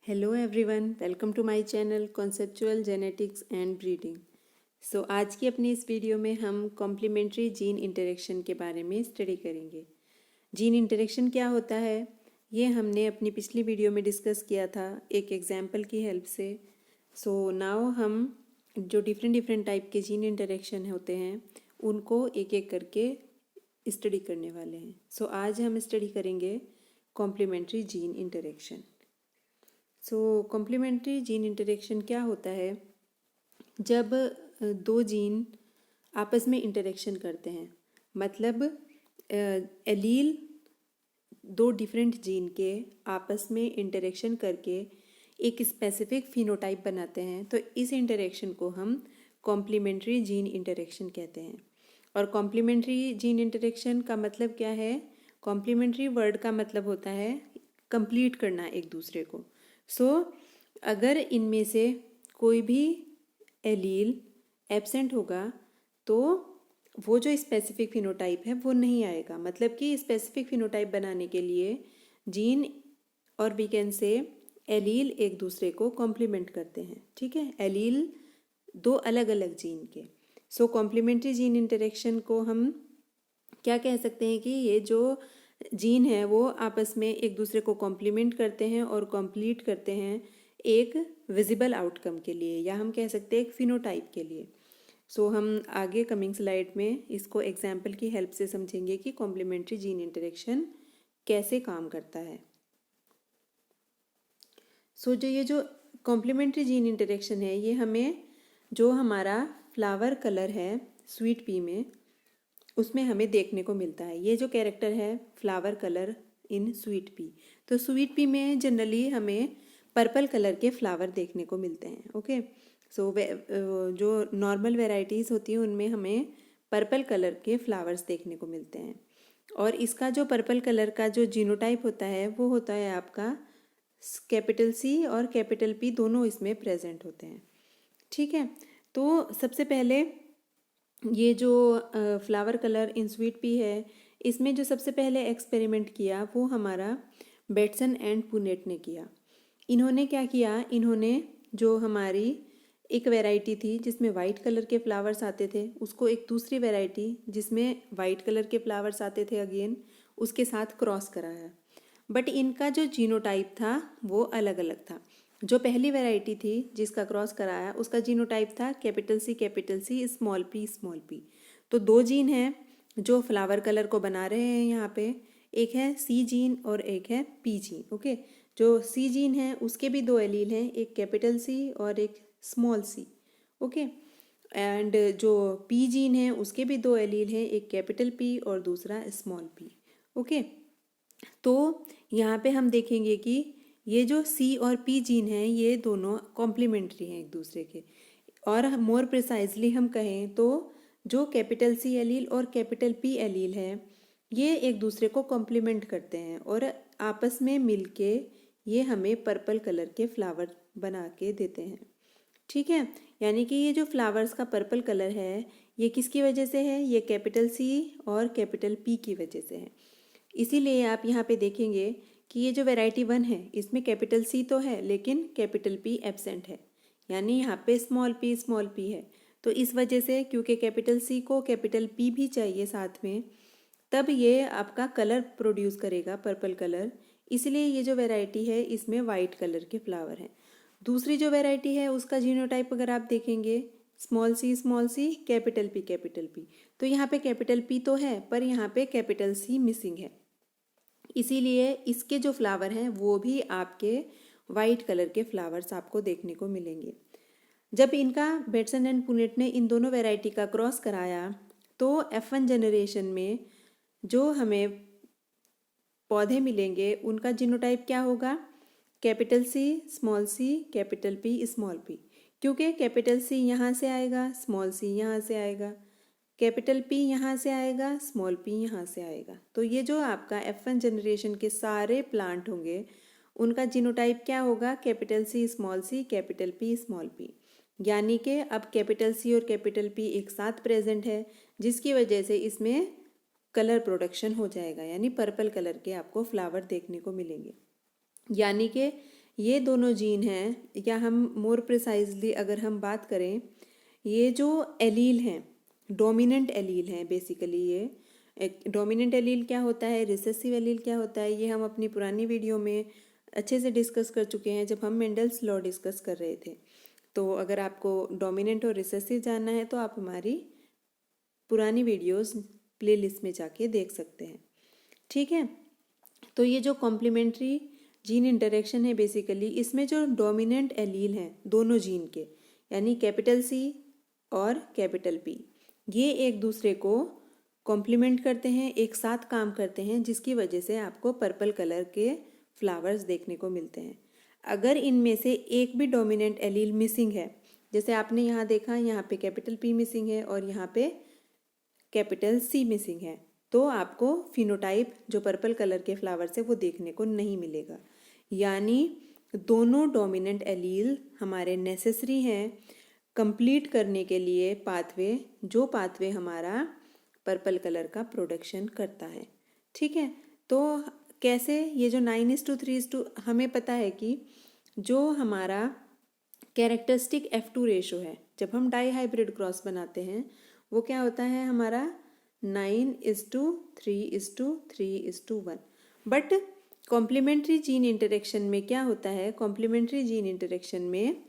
Hello everyone, welcome to my channel conceptual genetics and breeding. आज की अपनी इस वीडियो में हम कॉम्प्लीमेंट्री जीन इंटरेक्शन के बारे में स्टडी करेंगे। जीन इंटरेक्शन क्या होता है ये हमने अपनी पिछली वीडियो में डिस्कस किया था एक एग्जाम्पल की हेल्प से। नाउ हम जो डिफरेंट टाइप के जीन इंटरेक्शन होते हैं उनको एक एक करके स्टडी करने वाले हैं। आज हम स्टडी करेंगे complementary gene interaction. Complementary gene interaction क्या होता है? जब दो जीन आपस में इंटरेक्शन करते हैं, मतलब एलील दो डिफरेंट जीन के आपस में इंटरेक्शन करके एक स्पेसिफिक फिनोटाइप बनाते हैं, तो इस इंटरेक्शन को हम कॉम्प्लीमेंट्री जीन इंटरेक्शन कहते हैं। और कॉम्प्लीमेंट्री जीन इंटरेक्शन का मतलब क्या है? कॉम्प्लीमेंट्री वर्ड का मतलब होता है कंप्लीट करना एक दूसरे को। अगर इनमें से कोई भी एलील एब्सेंट होगा तो वो जो स्पेसिफिक फिनोटाइप है वो नहीं आएगा। मतलब कि स्पेसिफिक फिनोटाइप बनाने के लिए जीन और वी कैन से एलील एक दूसरे को कॉम्प्लीमेंट करते हैं। ठीक है, एलील दो अलग अलग जीन के। कॉम्प्लीमेंट्री जीन इंटरेक्शन को हम क्या कह सकते हैं कि ये जो जीन है वो आपस में एक दूसरे को कॉम्प्लीमेंट करते हैं और कंप्लीट करते हैं एक विजिबल आउटकम के लिए, या हम कह सकते हैं एक फिनोटाइप के लिए। हम आगे कमिंग स्लाइड में इसको एग्जाम्पल की हेल्प से समझेंगे कि कॉम्प्लीमेंट्री जीन इंटरेक्शन कैसे काम करता है। ये जो कॉम्प्लीमेंट्री जीन इंटरेक्शन है ये हमें जो हमारा फ्लावर कलर है स्वीट पी में उसमें हमें देखने को मिलता है। ये जो कैरेक्टर है flower colour in sweet pea, तो स्वीट पी में जनरली हमें पर्पल कलर के फ्लावर देखने को मिलते हैं। ओके, जो नॉर्मल वेराइटीज़ होती हैं उनमें हमें पर्पल कलर के फ्लावर्स देखने को मिलते हैं। और इसका जो पर्पल कलर का जो जीनोटाइप होता है वो होता है आपका कैपिटल सी और कैपिटल पी, दोनों इसमें प्रेजेंट होते हैं। ठीक है, तो सबसे पहले ये जो flower colour in sweet pea है इसमें जो सबसे पहले एक्सपेरिमेंट किया वो हमारा बेटसन एंड पुनेट ने किया। इन्होंने क्या किया, इन्होंने जो हमारी एक वैरायटी थी जिसमें वाइट कलर के फ्लावर्स आते थे उसको एक दूसरी वैरायटी जिसमें वाइट कलर के फ्लावर्स आते थे अगेन उसके साथ क्रॉस कराया। बट इनका जो जीनोटाइप था वो अलग अलग था। जो पहली वैरायटी थी जिसका क्रॉस कराया उसका जीनोटाइप था कैपिटल सी स्मॉल पी। तो दो जीन हैं जो फ्लावर कलर को बना रहे हैं यहाँ पे, एक है सी जीन और एक है पी जीन। ओके, जो सी जीन है उसके भी दो एलील हैं, एक कैपिटल सी और एक स्मॉल सी। ओके, एंड जो पी जीन है उसके भी दो एलील हैं, एक कैपिटल पी और दूसरा स्मॉल पी। ओके, तो यहाँ पे हम देखेंगे कि ये जो सी और पी जीन हैं ये दोनों कॉम्प्लीमेंट्री हैं एक दूसरे के। और मोर प्रिसाइजली हम कहें तो जो कैपिटल सी एलील और कैपिटल पी एलील है ये एक दूसरे को कॉम्प्लीमेंट करते हैं और आपस में मिलके ये हमें पर्पल कलर के फ्लावर बना के देते हैं। ठीक है, यानी कि ये जो फ्लावर्स का पर्पल कलर है ये किसकी वजह से है? ये कैपिटल सी और कैपिटल पी की वजह से है। इसीलिए आप यहाँ पे देखेंगे कि ये जो वैरायटी 1 है इसमें कैपिटल सी तो है लेकिन कैपिटल पी एब्सेंट है, यानी यहाँ पे स्मॉल पी है। तो इस वजह से क्योंकि कैपिटल सी को कैपिटल पी भी चाहिए साथ में, तब ये आपका कलर प्रोड्यूस करेगा पर्पल कलर, इसलिए ये जो वैरायटी है इसमें वाइट कलर के फ्लावर हैं। दूसरी जो वैरायटी है उसका जीनोटाइप अगर आप देखेंगे स्मॉल सी कैपिटल पी, तो यहाँ पे कैपिटल पी तो है पर यहाँ पे कैपिटल सी मिसिंग है, इसीलिए इसके जो फ्लावर हैं वो भी आपके वाइट कलर के फ्लावर्स आपको देखने को मिलेंगे। जब इनका बेटसन एंड पुनेट ने इन दोनों वैरायटी का क्रॉस कराया तो F1 जनरेशन में जो हमें पौधे मिलेंगे उनका जीनोटाइप क्या होगा? Capital C capital P small P, क्योंकि कैपिटल सी यहाँ से आएगा स्मॉल सी यहाँ से आएगा, कैपिटल पी यहाँ से आएगा स्मॉल पी यहाँ से आएगा। तो ये जो आपका F1 जनरेशन के सारे प्लांट होंगे उनका जीनोटाइप क्या होगा? Capital C capital P small P, यानी कि अब कैपिटल सी और कैपिटल पी एक साथ प्रेजेंट है जिसकी वजह से इसमें कलर प्रोडक्शन हो जाएगा, यानी पर्पल कलर के आपको फ्लावर देखने को मिलेंगे। यानी कि ये दोनों जीन हैं, या हम मोर प्रिसाइजली अगर हम बात करें, ये जो एलील हैं, डोमिनेंट एलील हैं बेसिकली। ये डोमिनेंट एलील क्या होता है, रिसेसिव एलील क्या होता है, ये हम अपनी पुरानी वीडियो में अच्छे से डिस्कस कर चुके हैं जब हम मेंडल्स लॉ डिस्कस कर रहे थे। तो अगर आपको डोमिनेंट और रिसेसिव जानना है तो आप हमारी पुरानी वीडियोस प्लेलिस्ट में जाके देख सकते हैं। ठीक है, तो ये जो कॉम्प्लीमेंट्री जीन इंटरेक्शन है बेसिकली, इसमें जो डोमिनेंट एलील हैं दोनों जीन के, यानी कैपिटल सी और कैपिटल पी, ये एक दूसरे को कॉम्प्लीमेंट करते हैं, एक साथ काम करते हैं, जिसकी वजह से आपको पर्पल कलर के फ्लावर्स देखने को मिलते हैं। अगर इनमें से एक भी डोमिनेंट एलील मिसिंग है, जैसे आपने यहाँ देखा, यहाँ पे कैपिटल पी मिसिंग है और यहाँ पे कैपिटल सी मिसिंग है, तो आपको फिनोटाइप जो पर्पल कलर के फ्लावर्स है वो देखने को नहीं मिलेगा। यानी दोनों डोमिनेंट एलील हमारे नेसेसरी हैं कंप्लीट करने के लिए पाथवे, जो पाथवे हमारा पर्पल कलर का प्रोडक्शन करता है। ठीक है, तो कैसे ये जो 9:3 हमें पता है कि जो हमारा कैरेक्टरिस्टिक F2 रेशो है जब हम डाई हाइब्रिड क्रॉस बनाते हैं, वो क्या होता है हमारा 9:3:3:1। बट कॉम्प्लीमेंट्री जीन इंटरेक्शन में क्या होता है, कॉम्प्लीमेंट्री जीन इंटरेक्शन में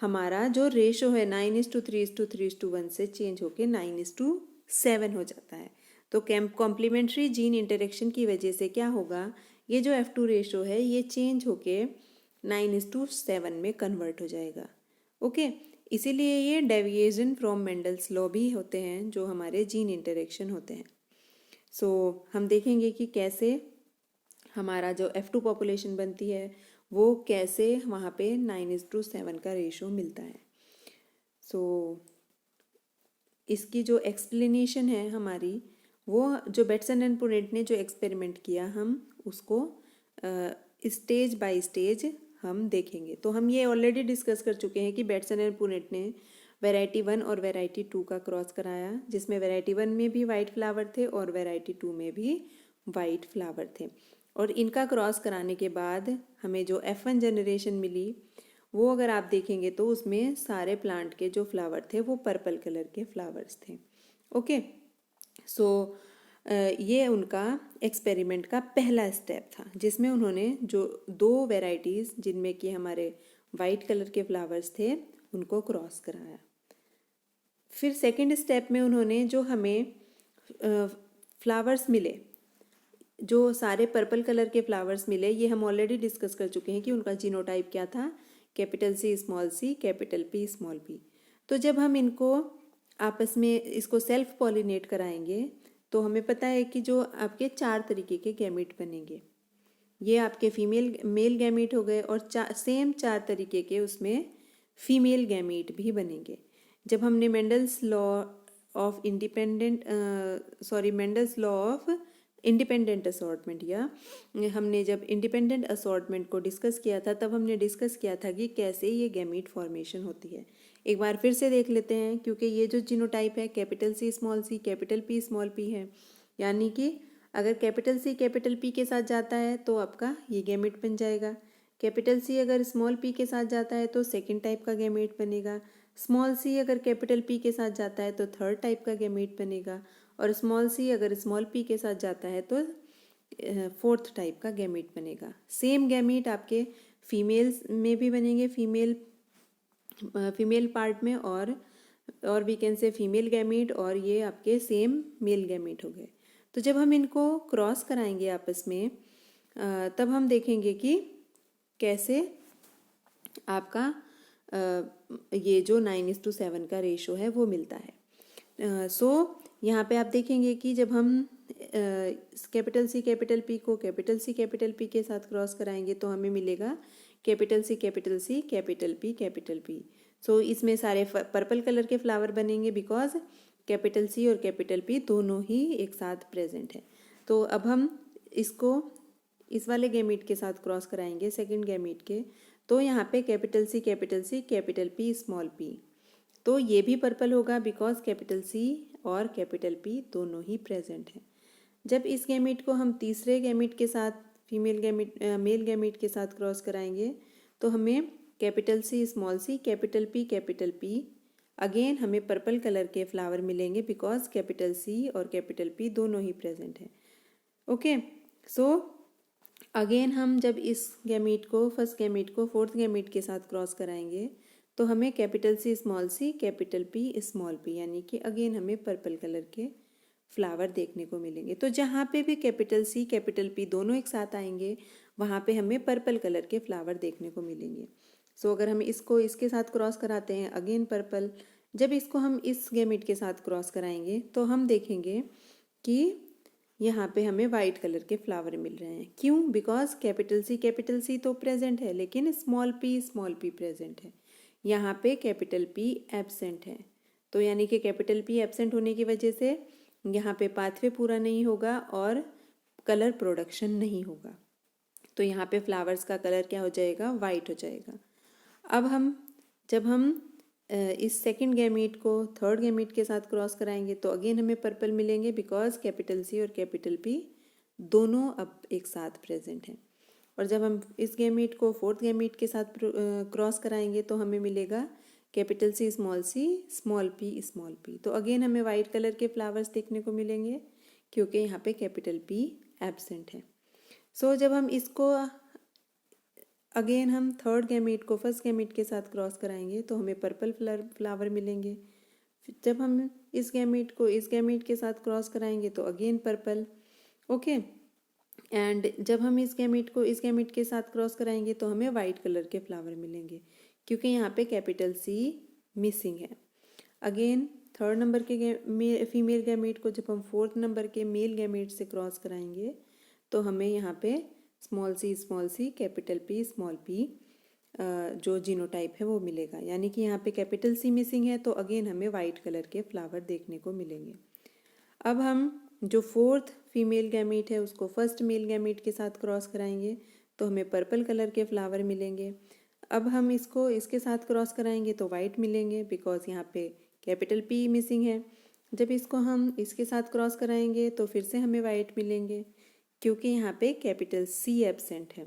हमारा जो रेशो है 9:3:3:1 से चेंज होके 9:7 हो जाता है। तो कॉम्प्लीमेंट्री जीन इंटरेक्शन की वजह से क्या होगा, ये जो F2 रेशो है ये चेंज होके 9:7 में कन्वर्ट हो जाएगा। ओके, इसीलिए ये डेविएशन फ्रॉम मेंडल्स लॉ भी होते हैं जो हमारे जीन इंटरेक्शन होते हैं। सो हम देखेंगे कि कैसे हमारा जो F2 पॉपुलेशन बनती है वो कैसे वहाँ पे 9:7 का रेशो मिलता है। सो इसकी जो एक्सप्लेनेशन है हमारी, वो जो बेटसन एंड पुनेट ने जो एक्सपेरिमेंट किया, हम उसको स्टेज बाय स्टेज हम देखेंगे। तो हम ये ऑलरेडी डिस्कस कर चुके हैं कि बेटसन एंड पुनेट ने वैरायटी 1 और वैरायटी 2 का क्रॉस कराया, जिसमें वैरायटी 1 में भी वाइट फ्लावर थे और वैरायटी 2 में भी वाइट फ्लावर थे। और इनका क्रॉस कराने के बाद हमें जो F1 जनरेशन मिली, वो अगर आप देखेंगे तो उसमें सारे प्लांट के जो फ्लावर थे वो पर्पल कलर के फ्लावर्स थे। ओके, सो ये उनका एक्सपेरिमेंट का पहला स्टेप था, जिसमें उन्होंने जो 2 वैरायटीज़ जिनमें कि हमारे वाइट कलर के फ्लावर्स थे उनको क्रॉस कराया। फिर सेकंड स्टेप में उन्होंने जो हमें फ्लावर्स मिले, जो सारे पर्पल कलर के फ्लावर्स मिले, ये हम ऑलरेडी डिस्कस कर चुके हैं कि उनका जीनोटाइप क्या था, capital C small c capital P small p। तो जब हम इनको आपस में इसको सेल्फ पॉलिनेट कराएंगे तो हमें पता है कि जो आपके 4 तरीके के गैमीट बनेंगे, ये आपके फीमेल मेल गैमीट हो गए, और सेम 4 तरीके के उसमें फीमेल गैमीट भी बनेंगे। जब हमने Mendel's law of independent assortment, या हमने जब इंडिपेंडेंट असॉर्टमेंट को डिस्कस किया था, तब हमने डिस्कस किया था कि कैसे ये गैमीट फॉर्मेशन होती है। एक बार फिर से देख लेते हैं, क्योंकि ये जो जीनोटाइप है capital C small c capital P small p है, यानी कि अगर कैपिटल C कैपिटल P के साथ जाता है तो आपका ये गैमीट बन जाएगा। कैपिटल C अगर स्मॉल p के साथ जाता है तो सेकंड टाइप का गैमीट बनेगा। स्मॉल c अगर कैपिटल P के साथ जाता है तो थर्ड टाइप का गैमीट बनेगा, और स्मॉल c अगर स्मॉल p के साथ जाता है तो फोर्थ टाइप का गैमीट बनेगा। सेम गैमीट आपके फीमेल्स में भी बनेंगे, फीमेल पार्ट में, और we can say female gamete, और ये आपके सेम मेल गैमीट हो गए। तो जब हम इनको क्रॉस कराएंगे आपस में, तब हम देखेंगे कि कैसे आपका ये जो 9:7 का रेशो है वो मिलता है। सो यहाँ पे आप देखेंगे कि जब हम कैपिटल C कैपिटल P को कैपिटल C कैपिटल P के साथ क्रॉस कराएंगे तो हमें मिलेगा capital C capital C capital P। सो इसमें सारे पर्पल कलर के फ्लावर बनेंगे, बिकॉज कैपिटल C और कैपिटल P दोनों ही एक साथ प्रेजेंट है। तो अब हम इसको इस वाले गैमीट के साथ क्रॉस कराएंगे, सेकंड गैमीट के, तो यहाँ पे capital C capital P small p, तो ये भी पर्पल होगा बिकॉज कैपिटल C और कैपिटल P दोनों ही प्रेजेंट हैं। जब इस गैमीट को हम तीसरे गैमीट के साथ मेल गैमीट के साथ क्रॉस कराएंगे तो हमें capital C, capital P, again हमें पर्पल कलर के फ्लावर मिलेंगे बिकॉज कैपिटल सी और कैपिटल पी दोनों ही प्रेजेंट हैं। ओके, सो अगेन हम जब इस गैमीट को, फर्स्ट गैमीट को फोर्थ गैमीट के साथ क्रॉस कराएंगे तो हमें capital C, capital P small P, यानी कि अगेन हमें पर्पल कलर के फ्लावर देखने को मिलेंगे। तो जहाँ पे भी कैपिटल सी कैपिटल पी दोनों एक साथ आएंगे वहाँ पे हमें पर्पल कलर के फ्लावर देखने को मिलेंगे। सो अगर हम इसको इसके साथ क्रॉस कराते हैं, अगेन पर्पल, जब इसको हम इस गैमीट के साथ क्रॉस कराएंगे तो हम देखेंगे कि यहाँ पे हमें वाइट कलर के फ्लावर मिल रहे हैं। क्यों? बिकॉज कैपिटल सी तो प्रेजेंट है लेकिन स्मॉल पी प्रेजेंट है। यहाँ पे कैपिटल पी एब्सेंट है, तो यानी कि कैपिटल पी एब्सेंट होने की वजह से यहाँ पे पाथवे पूरा नहीं होगा और कलर प्रोडक्शन नहीं होगा। तो यहाँ पे फ्लावर्स का कलर क्या हो जाएगा? वाइट हो जाएगा। अब जब हम इस सेकंड गैमीट को थर्ड गैमीट के साथ क्रॉस कराएंगे तो अगेन हमें पर्पल मिलेंगे बिकॉज कैपिटल सी और कैपिटल पी दोनों अब एक साथ प्रेजेंट हैं। और जब हम इस गैमीट को फोर्थ गैमीट के साथ क्रॉस कराएंगे तो हमें मिलेगा कैपिटल सी, स्मॉल पी। तो अगेन हमें वाइट कलर के फ्लावर्स देखने को मिलेंगे क्योंकि यहाँ पे कैपिटल पी एब्सेंट है। सो जब हम इसको अगेन हम थर्ड गैमीट को फर्स्ट गैमीट के साथ क्रॉस कराएंगे तो हमें पर्पल फ्लावर मिलेंगे। जब हम इस गैमीट को इस गैमीट के साथ क्रॉस कराएंगे तो अगेन पर्पल। ओके, एंड जब हम इस गैमीट को इस गैमीट के साथ क्रॉस कराएंगे तो हमें वाइट कलर के फ्लावर मिलेंगे क्योंकि यहाँ पे कैपिटल सी मिसिंग है। अगेन थर्ड नंबर के फीमेल गैमीट को जब हम फोर्थ नंबर के मेल गैमीट से क्रॉस कराएंगे तो हमें यहाँ पे small C capital P small P जो जीनोटाइप है वो मिलेगा, यानी कि यहाँ पे कैपिटल सी मिसिंग है तो अगेन हमें वाइट कलर के फ्लावर देखने को मिलेंगे। अब हम जो फोर्थ फीमेल गैमीट है उसको फर्स्ट मेल गैमीट के साथ क्रॉस कराएंगे तो हमें पर्पल कलर के फ्लावर मिलेंगे। अब हम इसको इसके साथ क्रॉस कराएंगे तो वाइट मिलेंगे बिकॉज यहाँ पे कैपिटल पी मिसिंग है। जब इसको हम इसके साथ क्रॉस कराएंगे तो फिर से हमें वाइट मिलेंगे क्योंकि यहाँ पे कैपिटल सी एब्सेंट है।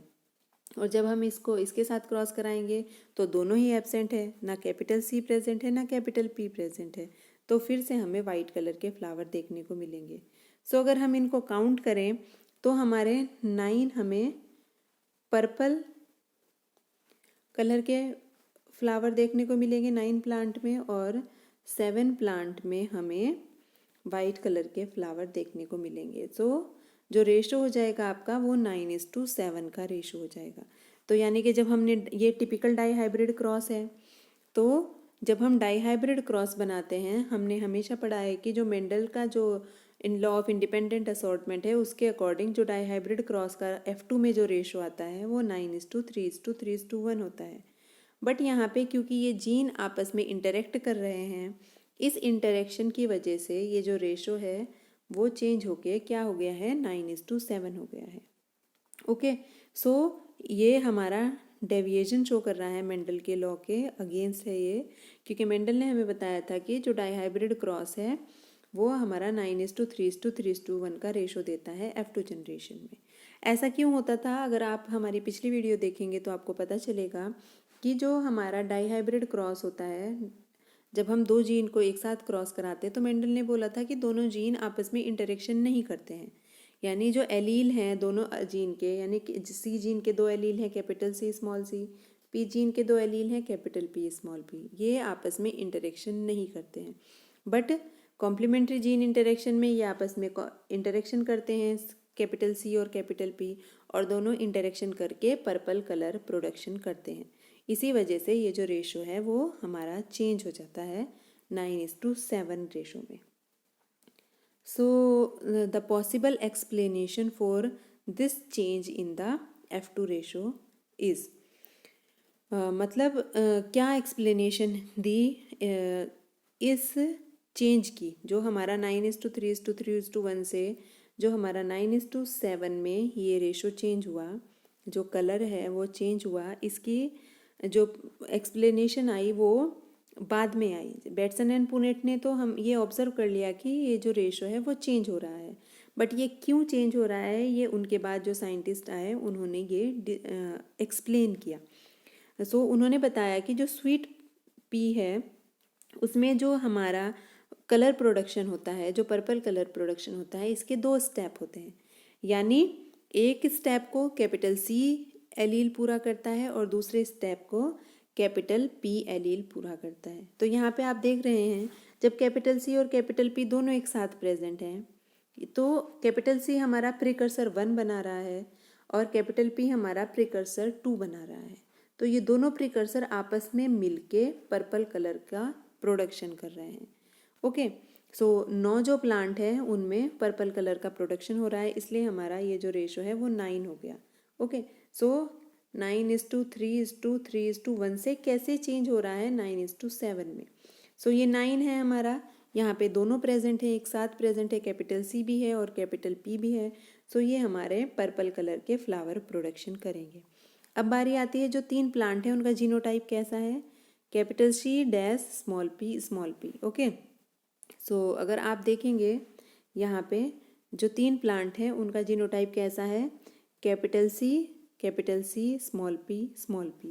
और जब हम इसको इसके साथ क्रॉस कराएंगे तो दोनों ही एब्सेंट है, ना कैपिटल सी प्रेजेंट है ना कैपिटल पी प्रेजेंट है, तो फिर से हमें वाइट कलर के फ्लावर देखने को मिलेंगे। सो अगर हम इनको काउंट करें तो हमारे 9 हमें पर्पल कलर के फ्लावर देखने को मिलेंगे 9 प्लांट में, और 7 प्लांट में हमें वाइट कलर के फ्लावर देखने को मिलेंगे। सो जो रेशो हो जाएगा आपका वो 9:7 का रेशो हो जाएगा। तो यानी कि जब हमने ये टिपिकल डाई हाइब्रिड क्रॉस है, तो जब हम डाई हाइब्रिड क्रॉस बनाते हैं हमने हमेशा पढ़ा है कि जो मेंडल का जो in law of independent assortment है उसके अकॉर्डिंग जो डाई हाइब्रिड क्रॉस का F2 में जो रेशो आता है वो 9:3:3:1 होता है। बट यहाँ पे क्योंकि ये जीन आपस में इंटरेक्ट कर रहे हैं, इस इंटरेक्शन की वजह से ये जो रेशो है वो चेंज होके क्या हो गया है? 9:7 हो गया है। ओके, सो ये हमारा डेविएशन शो कर रहा है मेंडल के लॉ के अगेंस्ट है ये, क्योंकि मेंडल ने हमें बताया था कि जो डाई हाइब्रिड क्रॉस है वो हमारा 9:3:3:1 का रेशो देता है F2 जनरेशन में। ऐसा क्यों होता था? अगर आप हमारी पिछली वीडियो देखेंगे तो आपको पता चलेगा कि जो हमारा डाई हाइब्रिड क्रॉस होता है, जब हम दो जीन को एक साथ क्रॉस कराते हैं तो मेंडल ने बोला था कि दोनों जीन आपस में इंटरेक्शन नहीं करते हैं, यानी जो एलील हैं दोनों जीन के, यानी कि सी जीन के 2 एलील हैं capital C small C, P gene के 2 एलील हैं कैपिटल पी स्मॉल पी, ये आपस में इंटरेक्शन नहीं करते हैं। बट कॉम्प्लीमेंट्री जीन इंटरेक्शन में ये आपस में इंटरेक्शन करते हैं कैपिटल सी और कैपिटल पी, और दोनों इंटरेक्शन करके पर्पल कलर प्रोडक्शन करते हैं। इसी वजह से ये जो रेशो है वो हमारा चेंज हो जाता है 9:7 रेशो में। So the possible explanation for this change in the F2 ratio is, मतलब क्या एक्सप्लेनेशन दी इस चेंज की, जो हमारा 9:3:3:1 से जो हमारा 9:7 में ये रेशो चेंज हुआ, जो कलर है वो चेंज हुआ, इसकी जो एक्सप्लेनेशन आई वो बाद में आई। बेटसन एंड पुनेट ने तो हम ये ऑब्जर्व कर लिया कि ये जो रेशो है वो चेंज हो रहा है, बट ये क्यों चेंज हो रहा है ये उनके बाद जो साइंटिस्ट आए उन्होंने ये एक्सप्लेन किया। सो उन्होंने बताया कि जो स्वीट पी है उसमें जो हमारा कलर प्रोडक्शन होता है, जो पर्पल कलर प्रोडक्शन होता है, इसके 2 स्टेप होते हैं। यानी एक स्टेप को कैपिटल सी एलील पूरा करता है और दूसरे स्टेप को कैपिटल पी एलील पूरा करता है। तो यहाँ पे आप देख रहे हैं जब कैपिटल सी और कैपिटल पी दोनों एक साथ प्रेजेंट हैं तो कैपिटल सी हमारा प्रिकर्सर 1 बना रहा है और कैपिटल पी हमारा प्रिकर्सर 2 बना रहा है। तो ये दोनों प्रिकर्सर आपस में मिलके पर्पल कलर का प्रोडक्शन कर रहे हैं। ओके, सो 9 जो प्लांट है उनमें पर्पल कलर का प्रोडक्शन हो रहा है, इसलिए हमारा ये जो रेशो है वो 9 हो गया। ओके, सो 9:3:3:1 से कैसे चेंज हो रहा है 9:7 में। सो ये 9 है हमारा, यहाँ पे दोनों प्रेजेंट है, एक साथ प्रेजेंट है, कैपिटल सी भी है और कैपिटल पी भी है। सो ये हमारे पर्पल कलर के फ्लावर प्रोडक्शन करेंगे। अब बारी आती है जो 3 प्लांट है उनका जीनोटाइप कैसा है, capital C dash small P. Okay, so अगर आप देखेंगे यहाँ पे जो 3 प्लांट हैं उनका जीनोटाइप कैसा है, capital C small P.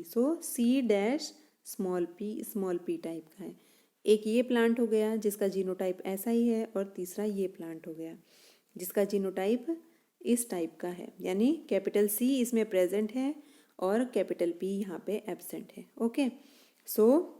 So C dash small P type का है। एक ये प्लांट हो गया जिसका जीनोटाइप ऐसा ही है और तीसरा ये प्लांट हो गया जिसका जीनोटाइप इस टाइप का है, यानी कैपिटल सी इसमें प्रेजेंट है और कैपिटल पी यहाँ पे एब्सेंट है। ओके, सो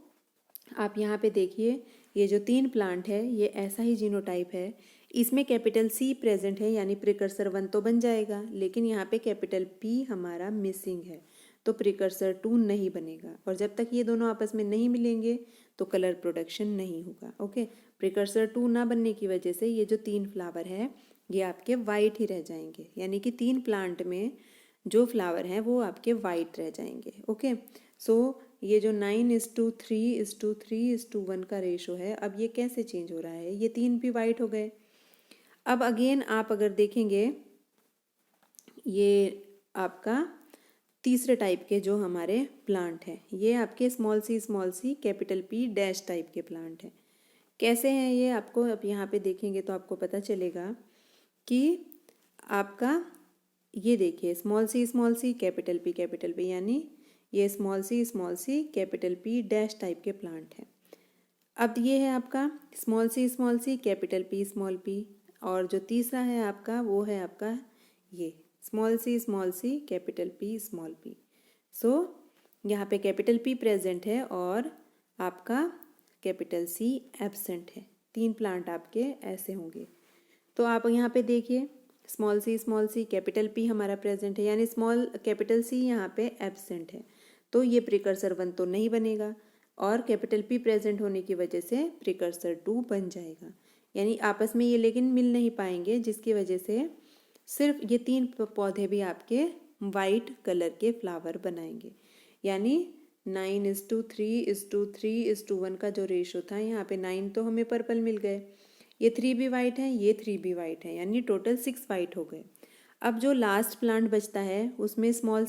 आप यहाँ पे देखिए ये जो 3 प्लांट है ये ऐसा ही जीनोटाइप है, इसमें कैपिटल सी प्रेजेंट है यानी प्रिकर्सर 1 तो बन जाएगा, लेकिन यहाँ पे कैपिटल पी हमारा मिसिंग है तो प्रिकर्सर 2 नहीं बनेगा। और जब तक ये दोनों आपस में नहीं मिलेंगे तो कलर प्रोडक्शन नहीं होगा। ओके, प्रिकर्सर 2 ना बनने की वजह से ये जो 3 फ्लावर है ये आपके वाइट ही रह जाएंगे, यानी कि 3 प्लांट में जो फ्लावर हैं वो आपके वाइट रह जाएंगे। ओके, सो ये जो 9:3:3:1 का रेशो है अब ये कैसे चेंज हो रहा है, ये 3 भी वाइट हो गए। अब अगेन आप अगर देखेंगे ये आपका तीसरे टाइप के जो हमारे प्लांट हैं ये आपके small C capital P dash type के प्लांट हैं। कैसे हैं ये, आपको अब यहाँ पे देखेंगे तो आपको पता चलेगा कि आपका ये देखिए स्मॉल सी कैपिटल पी यानी ये small C capital P dash type के प्लांट हैं। अब ये है आपका small C capital P small P, और जो तीसरा है आपका वो है आपका ये small C capital P small P. सो यहाँ पे कैपिटल पी प्रेजेंट है और आपका कैपिटल सी एब्सेंट है। 3 प्लांट आपके ऐसे होंगे। तो आप यहाँ पे देखिए स्मॉल सी कैपिटल पी हमारा प्रेजेंट है यानी स्मॉल कैपिटल सी यहाँ पे एब्सेंट है, तो ये प्रिकर्सर 1 तो नहीं बनेगा और कैपिटल पी प्रेजेंट होने की वजह से प्रिकर्सर 2 बन जाएगा, यानी आपस में ये लेकिन मिल नहीं पाएंगे, जिसकी वजह से सिर्फ ये 3 पौधे भी आपके वाइट कलर के फ्लावर बनाएंगे। यानी 9:3:3:1 का जो रेशो था यहाँ पे 9 तो हमें पर्पल मिल गए, ये 3 भी वाइट है, ये 3 भी वाइट है, यानी टोटल 6 वाइट हो गए। अब जो लास्ट प्लांट बचता है उसमें स्मॉल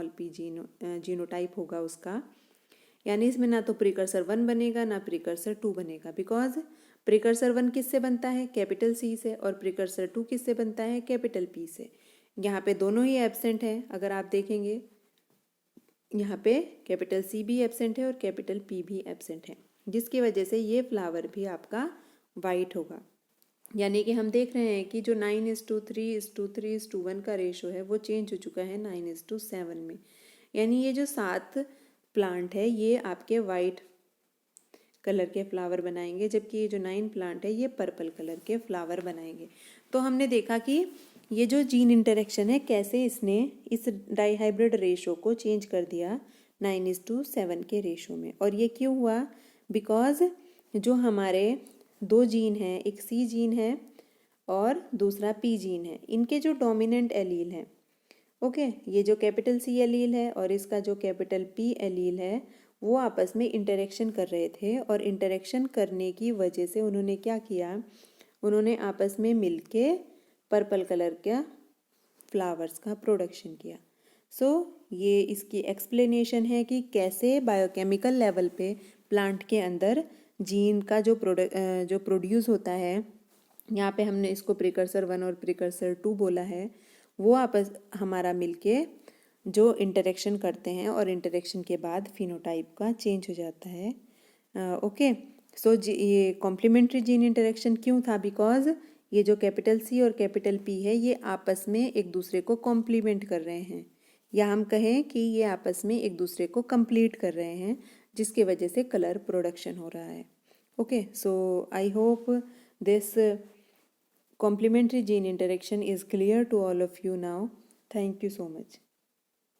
पी जीनोटाइप होगा उसका, यानी इसमें ना तो प्रिकर्सर 1 बनेगा ना प्रिकर्सर 2 बनेगा, बिकॉज प्रिकर्सर 1 किससे बनता है, कैपिटल सी से, और प्रिकर्सर 2 किससे बनता है, कैपिटल पी से। यहाँ पे दोनों ही एब्सेंट है, अगर आप देखेंगे यहाँ पे कैपिटल सी भी एब्सेंट है और कैपिटल पी भी एब्सेंट है, जिसकी वजह से ये फ्लावर भी आपका वाइट होगा। यानी कि हम देख रहे हैं कि जो 9:3:3:1 का रेशो है वो चेंज हो चुका है 9:7 में, यानी ये जो 7 प्लांट है ये आपके वाइट कलर के फ्लावर बनाएंगे, जबकि ये जो 9 प्लांट है ये पर्पल कलर के फ्लावर बनाएंगे। तो हमने देखा कि ये जो जीन इंटरेक्शन है कैसे इसने इस डाईहाइब्रिड रेशो को चेंज कर दिया 9:7 के रेशो में, और ये क्यों हुआ, बिकॉज जो हमारे 2 जीन हैं, एक सी जीन है और दूसरा पी जीन है, इनके जो डोमिनेंट एलील हैं, ओके, ये जो कैपिटल सी एलील है और इसका जो कैपिटल पी एलील है वो आपस में इंटरेक्शन कर रहे थे, और इंटरेक्शन करने की वजह से उन्होंने क्या किया, उन्होंने आपस में मिलके पर्पल कलर का फ्लावर्स का प्रोडक्शन किया। सो ये इसकी एक्सप्लेनेशन है कि कैसे बायोकेमिकल लेवल पे प्लांट के अंदर जीन का जो प्रोड्यूस होता है, यहाँ पे हमने इसको प्रिकर्सर 1 और प्रिकर्सर 2 बोला है, वो आपस हमारा मिलके जो इंटरेक्शन करते हैं और इंटरेक्शन के बाद फिनोटाइप का चेंज हो जाता है। ओके, सो ये कॉम्प्लीमेंट्री जीन इंटरेक्शन क्यों था? बिकॉज ये जो कैपिटल सी और कैपिटल पी है ये आपस में एक दूसरे को कॉम्प्लीमेंट कर रहे हैं, या हम कहें कि ये आपस में एक दूसरे को कंप्लीट कर रहे हैं, जिसके वजह से कलर प्रोडक्शन हो रहा है। Okay, so I hope this complementary gene interaction is clear to all of you now. Thank you so much.